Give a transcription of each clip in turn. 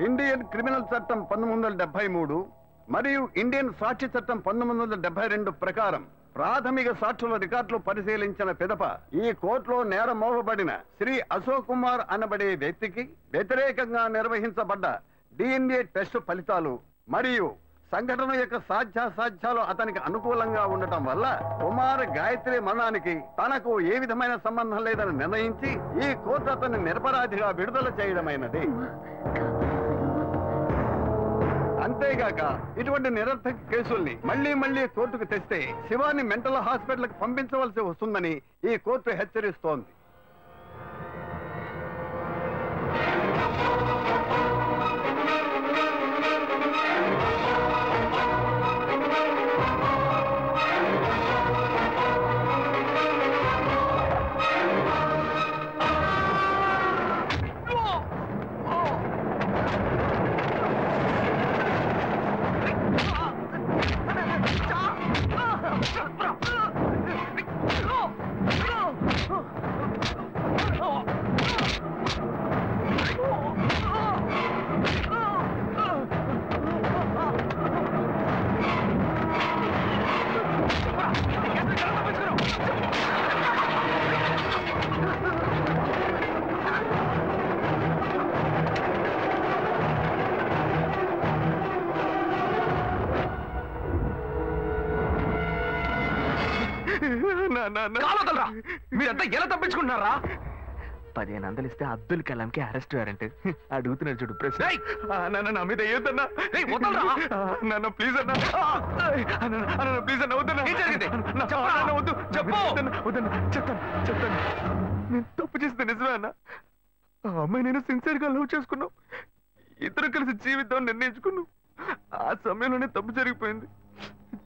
Indian criminal చట్టం 1973 మరియు Indian సాక్షి చట్టం 1972 ప్రకారం ప్రాథమిక సాక్షుల రికార్డులు పరిశీలించిన పిదప ఈ కోర్టులో నేరం మోపబడిన శ్రీ అశోక్ కుమార్ అనబడే వ్యక్తికి వ్యతిరేకంగా నిర్వహించబడ్డ DNA టెస్ట్ ఫలితాలు మరియు సంఘటన యొక్క సాధ్యాసాధ్యాలు అతనికి అనుకూలంగా ఉండటం వల్ల కుమార్ గాయత్రి మరణానికి తనకు ఏ విధమైన సంబంధం లేదని నిర్ణయించి ఈ కోర్టు అతన్ని నిరపరాధిగా విడుదల చేయడమైనది. అంతేగాక ఇటువంటి నిరర్థక కేసుల్ని మళ్లీ కోర్టుకు తెస్తే శివాని మెంటల్ హాస్పిటల్కి పంపించవలసి వస్తుందని ఈ కోర్టు హెచ్చరిస్తోంది. మీరంతా ఎలా తప్పించుకుంటున్నారా? 15 వందలిస్తే అబ్దుల్ కలాంకి అరెస్ట్ వారెంట్. అడుగుతున్నాడు చూడు ప్రశ్న. నా మీద ఏదన్నా ప్లీజ్ అన్నా, ప్లీజ్ అన్న వద్దన్నా. చెప్తాను. నేను తప్పు చేస్తే నిజమే అన్న. ఆ అమ్మాయి నేను సిన్సియర్ గా లవ్ చేసుకున్నాం. ఇద్దరు కలిసి జీవితం నిర్ణయించుకున్నాం. ఆ సమయంలోనే తప్పు జరిగిపోయింది.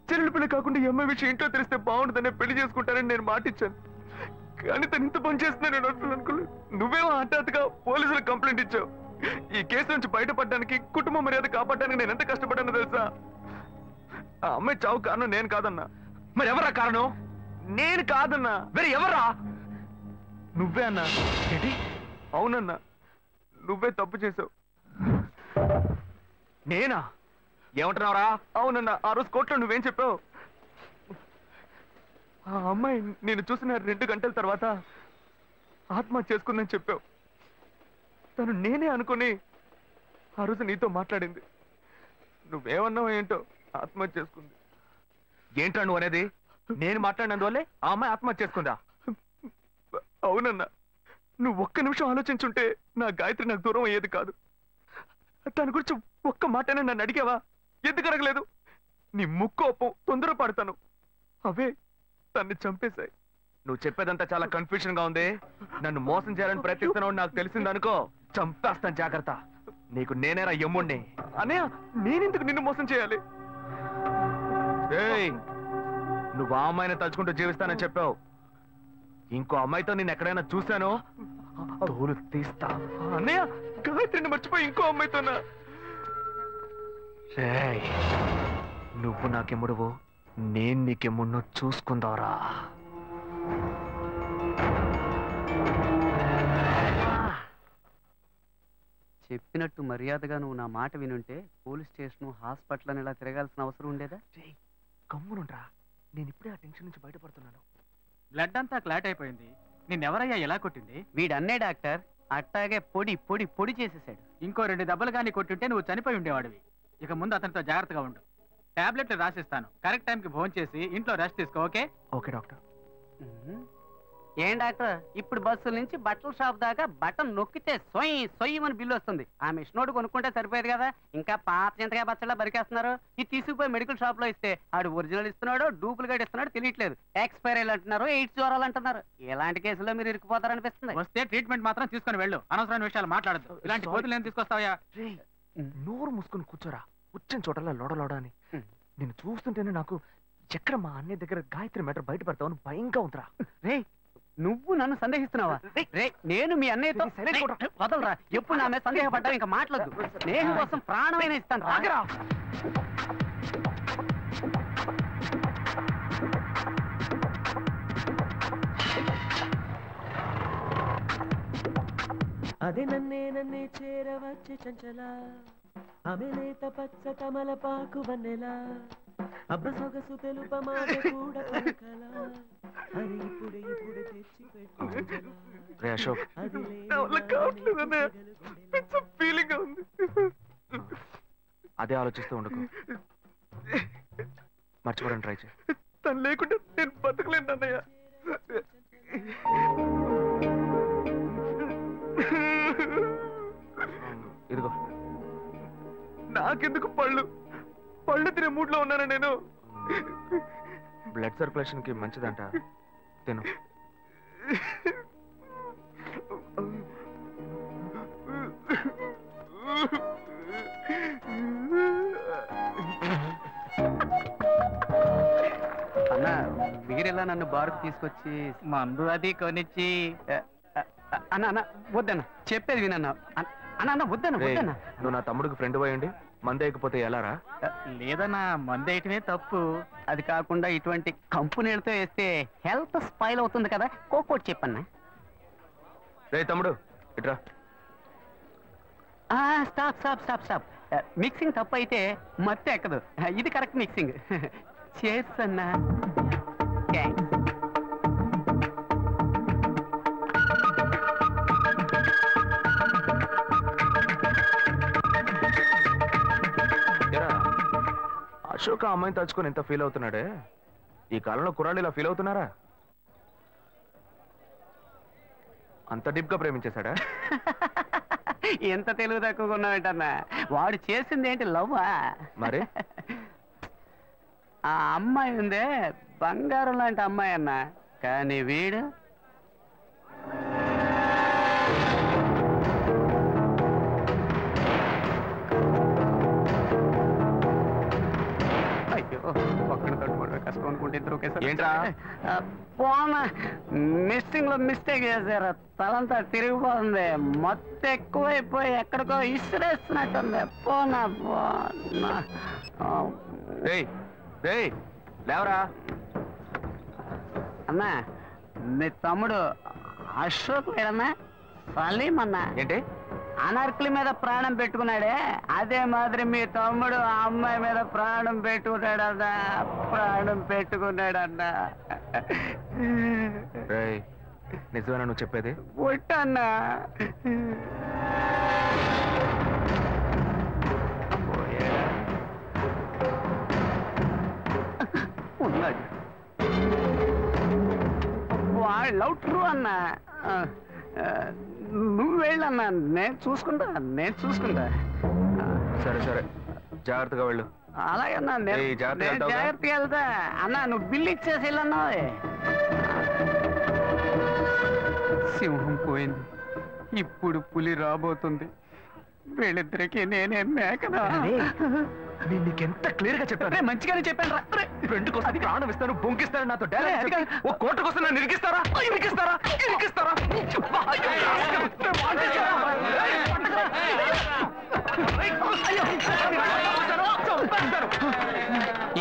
చెల్లెలు పిల్ల కాకుండా ఈ అమ్మాయి విషయం ఇంట్లో తెలిస్తే బాగుంటుందనే పెళ్లి చేసుకుంటానని నేను మాటిచ్చాను. కానీ తను ఇంత పని చేస్తున్నా నేను అనుకోలేదు. నువ్వేమో హఠాత్తుగా పోలీసులకు కంప్లైంట్ ఇచ్చావు. ఈ కేసు నుంచి బయటపడడానికి, కుటుంబ మర్యాద కాపాడడానికి నేను ఎంత కష్టపడ్డానో తెలుసా? ఆ అమ్మాయి చావు కారణం నేను కాదన్నా. మరి ఎవరా కారణం? నేను కాదన్నా. వేరే ఎవరా? నువ్వే అన్నా. ఏంటి? అవునన్నా, నువ్వే తప్పు చేసావు. నేనా? ఏమంటున్నావురా? అవునన్నా, ఆ రోజు కోర్టులో నువ్వేం చెప్పావు? ఆ అమ్మాయి నేను చూసిన 2 గంటల తర్వాత ఆత్మహత్య చేసుకుందని చెప్పావు. తను నేనే అనుకుని ఆ రోజు నీతో మాట్లాడింది. నువ్వేమన్నావు ఏంటో, ఆత్మహత్య చేసుకుంది. ఏంట్రా నువ్వు అనేది? నేను మాట్లాడినందువల్లే ఆ అమ్మాయి ఆత్మహత్య చేసుకుందా? అవునన్నా, నువ్వు ఒక్క నిమిషం ఆలోచించుంటే నా గాయత్రి నాకు దూరం అయ్యేది కాదు. దాని గురించి ఒక్క మాటనే నన్ను అడిగావా? ఎందుకు అడగలేదు? నీ ముక్కు ఒప్పు తొందర పడతాను, అవే తన్ని చంపేశాయి. నువ్వు చెప్పేదంతా చాలా కన్ఫ్యూజన్ గా ఉంది. నన్ను మోసం చేయాలని ప్రయత్నిస్తున్నావు నాకు తెలిసిందనుకో, చంపేస్తాను. జాగ్రత్త. నీకు నేనేరా యమ్ముణ్ణి. అన్నయ్య, నేనెందుకు నిన్ను మోసం చేయాలి? నువ్వు ఆ అమ్మాయిని తలుచుకుంటూ జీవిస్తానని చెప్పావు. ఇంకో అమ్మాయితో నేను ఎక్కడైనా చూశాను, తోలు తీస్తా. అన్నయ్య, గాయత్రిని మర్చిపోయి ఇంకో అమ్మాయితోనా? నువ్వు నాకెమ్ముడువు, నేను నీకెమ్ముడినో చూసుకుందావరా. చెప్పినట్టు మర్యాదగా నువ్వు నా మాట వినుంటే పోలీస్ స్టేషన్, హాస్పిటల్ అని ఇలా తిరగాల్సిన అవసరం ఉండేదా? కమ్మునుండ్రా, నేను ఇప్పుడే ఆ టెన్షన్ నుంచి బయటపడుతున్నాను. బ్లడ్ అంతా క్లాట్ అయిపోయింది. నిన్నెవరయ్యా ఎలా కొట్టింది? వీడన్నే డాక్టర్ అట్టాగే పొడి పొడి పొడి చేసేసాడు. ఇంకో 2 దెబ్బలు కానీ కొట్టుంటే నువ్వు చనిపోయి ఉండేవాడివి. ఇక ముందు అతనితో జాగ్రత్తగా ఉండు. టాబ్లెట్లు రాసిస్తాను. కరెక్ట్ టైంకి ఫోన్ చేసి ఇంట్లో రెస్ట్ తీసుకో. ఓకే? Okay doctor. ఏం డాక్టర్, ఇప్పుడు బస్సుల నుంచి బట్టల షాప్ దాకా బటన్ నొక్కితే సొయ్యమని బిల్లు వస్తుంది. ఆ మిషనోడు కొనుక్కుంటే సరిపోయేది కదా. ఇంకా పాత చింతకాయ బచ్చలా బరికేస్తున్నారు. ఇది తీసుకుపోయి మెడికల్ షాప్ లో ఇస్తే ఆడు ఒరిజినల్ ఇస్తున్నాడో డూప్లికేట్ ఇస్తున్నాడో తెలియట్లేదు. ఎక్స్పైరీ అంటున్నారు, ఎయిడ్స్ జ్వరాలు అంటున్నారు. ఇలాంటి కేసులో మీరు ఇరుక్కుపోతారనిపిస్తుంది. వస్తే ట్రీట్మెంట్ మాత్రం తీసుకొని వెళ్ళు. అనవసరమైన విషయాలు మాట్లాడద్దు. ఇలాంటి కోతులు ఏం తీసుకొస్తావా? నోరు మూసుకొని కూర్చోరా. వచ్చిన చోటలా లోడలోడ అని. నేను చూస్తుంటేనే నాకు ఎక్కడ మా అన్నయ్య దగ్గర గాయత్రి మ్యాటర్ బయటపడతావని భయంగా ఉందిరా. రే, నువ్వు నన్ను సందేహిస్తున్నావా? రే, నేను మీ అన్నయ్యతో వదలరా. ఎప్పుడు నా మీద సందేహపడ్డావు? ఇంకా మాట్లాడదు. స్నేహం కోసం ప్రాణమైన ఇస్తాను. రాగరా. అది నన్నే చేరవచ్చే చంచల ఆమె లేత పచ్చ తమలపాకు వన్నెలా అబ్బ సొగసు తెలుప మాట కూడా పలకల అది ఇప్పుడే తెచ్చి పెట్టు అశోక్ అది ఫీలింగ్ ఉంది. అదే ఆలోచిస్తూ ఉండకు, మర్చిపోవడానికి ట్రై చేయి. తను లేకుండా నేను బతకలేను అన్నయ్య. ఇదిగో నాకెందుకు పళ్ళు తినే మూడ్లో ఉన్నాను నేను. బ్లడ్ సర్క్యులేషన్ కి మంచిదంట, తిను. అన్న మీరెలా నన్ను బారుకు తీసుకొచ్చి మందు అది కొనిచ్చి అన్న అన్న వద్దన్న, చెప్పేది వినన్న. అన్న అన్న వద్దన్న వద్దన్న. నువ్వు నా తమ్ముడికి ఫ్రెండ్ పోయండి, మందేయకపోతే ఎలారా? లేదన్నా మందేయటమే తప్పు. అది కాకుండా ఇటువంటి కంపెనీలతో వేస్తే హెల్త్ స్పాయిల్ అవుతుంది కదా, కోకోట్ చెప్పన్న. రే తమ్ముడు ఇట్రా. Stop stop stop stop. Mixing తప్పు అయితే మత్తు ఎక్కదు, ఇది కరెక్ట్ మిక్సింగ్. చేర్స్ అన్నా. అశోక్ ఆ అమ్మాయిని తలుచుకొని ఎంత ఫీల్ అవుతున్నాడే, ఈ కాలంలో కుర్రాళ్ళు ఇలా ఫీల్ అవుతున్నారా? అంత డీప్ గా ప్రేమించేశాడా? ఎంత తెలివి తక్కువగా ఉన్నావేంటన్నా, వాడు చేసింది ఏంటి లవ్వా? మరి ఆ అమ్మాయి ఉందే బంగారం లాంటి అమ్మాయి అన్న, కానీ వీడు అయ్యో ఒక్కడి తట్టుకోవడం కష్టం అనుకుంటే ఇద్దరు ఒకేసారి. ఏంట్రా? పోనా మిస్సింగ్ లో మిస్టేక్ చేశారు, తలంతా తిరిగిపోతుంది, మొత్తం ఎక్కువైపోయి ఎక్కడికో ఇసిరేస్తున్నట్టుంది. పోనా పోనా. లేవరా అన్నా, నీ తమ్ముడు అశోక్ లేడన్నా, సలీం అన్నా. ఏంటి? అనార్కలి మీద ప్రాణం పెట్టుకున్నాడే, అదే మాదిరి మీ తమ్ముడు ఆ అమ్మాయి మీద ప్రాణం పెట్టుకున్నాడన్నా, ప్రాణం పెట్టుకున్నాడన్నా. నిజమేనా నువ్వు చెప్పేది? పుట్టన్నా. ఉన్నాడు వాడు లవ్ ట్రూ అన్నా. నువ్వు వెళ్ళన్నా, నేను చూసుకుంటా. సరే సరే, జాగ్రత్తగా వెళ్ళు. అలాగన్నా, నేను జాగ్రత్తగా వెళ్తా అన్నా. నువ్వు బిల్లు ఇచ్చేసి వెళ్ళన్నా. సింహం పోయింది, ఇప్పుడు పులి రాబోతుంది. వీళ్ళిద్దరికి నేనే మేకనా? నేను నీకెంత క్లియర్ గా చెప్పాను. మంచిగానే చెప్పాను రా. ఫ్రెండ్ కోసం ప్రాణం ఇస్తాను, బొంకిస్తాను, నాతో ఓ కోట కోసం నన్ను ఇరికిస్తారా?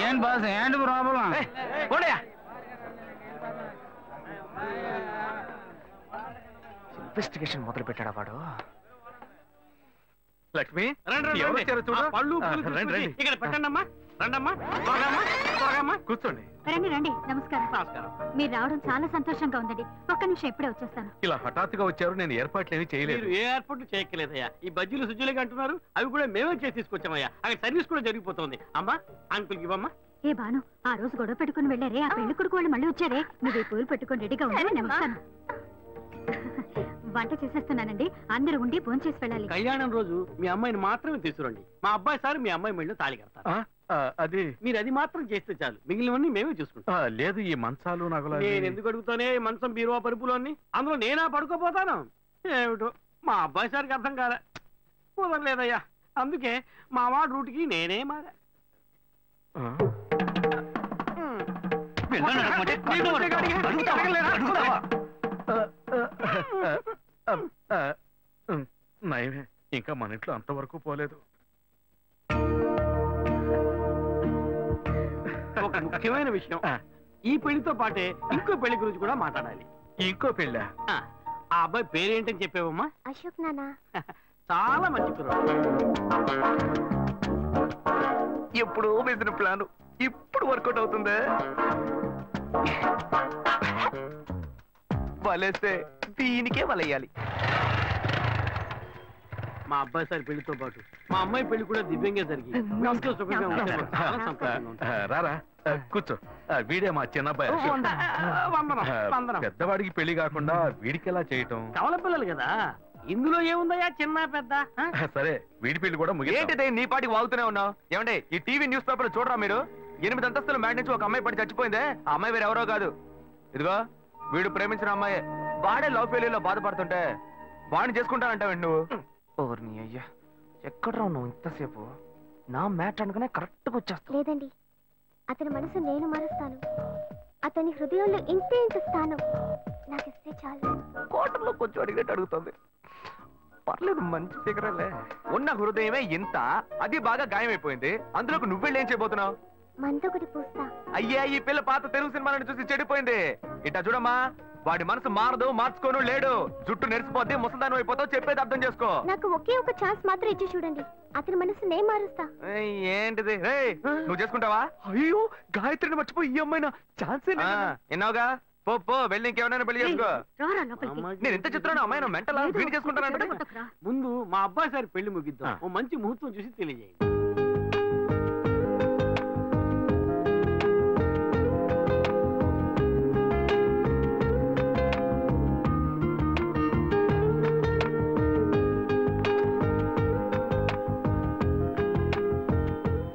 ఏం బాస్ ఏంటి ప్రాబ్లం? ఇన్వెస్టిగేషన్ మొదలు పెట్టాడా వాడు? లక్ష్మి, ఇక్కడ పెట్టండమ్మా. రండమ్మా, కూర్చోండి. రండి. నమస్కారం. మీరు రావడం చాలా సంతోషంగా ఉందండి. ఒక్క నిమిషం ఇప్పుడే వచ్చేస్తాను. ఇలా హఠాత్తుగా వచ్చారు, నేను ఏర్పాట్లు ఏమీ చేయలేదు. ఏ ఏర్పాట్లు చేయక్కలేదయ్యా, ఈ బజ్జీలు సుజ్జులుగా అంటున్నారు, అవి కూడా మేమే చేసి తీసుకొచ్చామయ్యా. అక్కడ సర్వీస్ కూడా జరిగిపోతుంది. అమ్మా, అంకుల్కి ఇవ్వమ్మా. ఏ బాను, ఆ రోజు గొడవ పెట్టుకుని వెళ్ళారే, ఆ పెళ్లి కొడుకు వాళ్ళు మళ్ళీ వచ్చారే. మీరు ఈ పూలు పెట్టుకుని రెడీగా ఉండాలి. నేను వస్తాను. వంట చేసేస్తున్నానండి, అందరూ ఉండి భోంచేసి వెళ్ళాలి. కళ్యాణం రోజు మీ అమ్మాయిని మాత్రమే తీసుకురండి. మా అబ్బాయి సార్ మీ అమ్మాయి మెళ్ళో తాళి కడతారు. అది మీరు అది మాత్రం చేస్తే చాలు, మిగిలినవన్నీ మేమే చూసుకుంటాం. లేదు, ఈ మంచాలు నగలు నేను ఎందుకు అడుగుతానే, మంచం బీరువా పరుపులు అన్ని అందులో నేనా పడుకోపోతాను? ఏమిటో మా అబ్బాయి సార్కి అర్థం కాలే, కుదరలేదయ్యా. అందుకే మా వాడు రూట్కి నేనే మారా. నయమే, ఇంకా మన ఇంట్లో అంతవరకు పోలేదు. ఒక ముఖ్యమైన విషయం, ఈ పెళ్లితో పాటే ఇంకో పెళ్లి గురించి కూడా మాట్లాడాలి. ఇంకో పెళ్ళా? ఆ అబ్బాయి పేరేంటని చెప్పావమ్మా? అశోక్ నానా. చాలా మంచి కుర్రాడు. ఎప్పుడు వేసిన ప్లాన్ ఇప్పుడు వర్కౌట్ అవుతుందే. వలేస్తే దీనికే వలయ్యాలి. మా అబ్బాయి సార్ పెళ్లితో పాటు మా అమ్మాయి పెళ్లి కూడా దివ్యంగా జరిగి ఎంతో సుఖంగా ఉంటే మాకు చాలా సంతోషంగా ఉంది. రారా కూర్చో. వీడే మా చిన్నబ్బాయి అశోక్. వందనం, వందనం. పెద్దవాడికి పెళ్లి కాకుండా వీడికి ఎలా చేయటం? కవల పిల్లలు కదా, ఇందులో ఏముందయ్యా చిన్న పెద్ద? సరే వీడి పెళ్లి కూడా ముగిద్దాం. ఏంటిదే నీ పాటికి వాగుతూనే ఉన్నావు? ఏమంటే ఈ టీవీ న్యూస్ పేపర్ చూడరా మీరు? 8 అంతస్తుల మ్యాట్ నుంచి ఒక అమ్మాయి పడి చచ్చిపోయిందే. ఆ అమ్మాయి వేరే ఎవరో కాదు, ఇదిగో వీడు ప్రేమించిన అమ్మాయి. వాడే లవ్ ఫెయిల్యూర్ లో బాధపడుతుంటే వాడిని చేసుకుంటానంటావండి నువ్వు? ఓర్ని అయ్యా, ఎక్కడ నువ్వు ఇంతసేపు? నా మ్యాట్ అనుకునే కరెక్ట్ గా వచ్చేస్తా. లేదండి, అతని మనసు నేను మారుస్తాను. అతని హృదయంలో ఇంతే ఇంత స్థానం నాకు ఇస్తే చాలు. కోటర్లో కొంచెం అడిగినట్టు అడుగుతుంది. పర్లేదు, మంచి ఫిగరలే. ఉన్న హృదయమే ఇంత, అది బాగా గాయమైపోయింది. అందులోకి నువ్వెళ్ళి ఏం చేయబోతున్నావు? మందొకటి పూస్తా. అయ్యా, ఈ పిల్ల పాత తెలుగు సినిమాలను చూసి చెడిపోయింది. ఇట్టా చూడమ్మా, వాడి మనసు మారదు, మార్చుకోను లేడు. జుట్టు నెరిసిపోద్ది, ముసల్దానం అయిపోతావు. చెప్పేది అర్థం చేసుకో. నాకు ఒకే ఒక ఛాన్స్ మాత్రం ఇచ్చి చూడండి, అతని మనసు నేను మారుస్తా. ఏంటిది? నువ్వు చేసుకుంటావా? అయ్యో, గాయత్రిని మర్చిపోయి ఈ అమ్మాయినా ఛాన్సే ఎన్నావుగా. పో పో, వెళ్ళి ఇంకెవరైనా పెళ్లి చేసుకో. నేను ఎంత చెప్తున్నాను, అమ్మాయి మెంటలా వీడి చేసుకుంటానంటే. ముందు మా అబ్బాయి సార్ పెళ్లి ముగిద్దాం, ఓ మంచి ముహూర్తం చూసి తెలియజేయండి.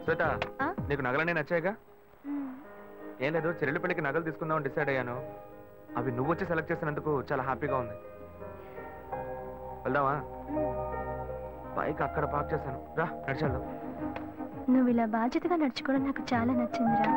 శ్వేత, నీకు నగలనే నచ్చాయిగా? ఏం లేదు, చెల్లెలి పెళ్లికి నగలు తీసుకుందాం డిసైడ్ అయ్యాను. అవి నువ్వు వచ్చి సెలెక్ట్ చేసినందుకు చాలా హ్యాపీగా ఉంది. వెళ్దామా? బైక్ అక్కడ పార్క్ చేశాను, రా నడిచేద్దాం. నువ్వు ఇలా బాధ్యతగా నడుచుకోవడం నాకు చాలా నచ్చిందిరా.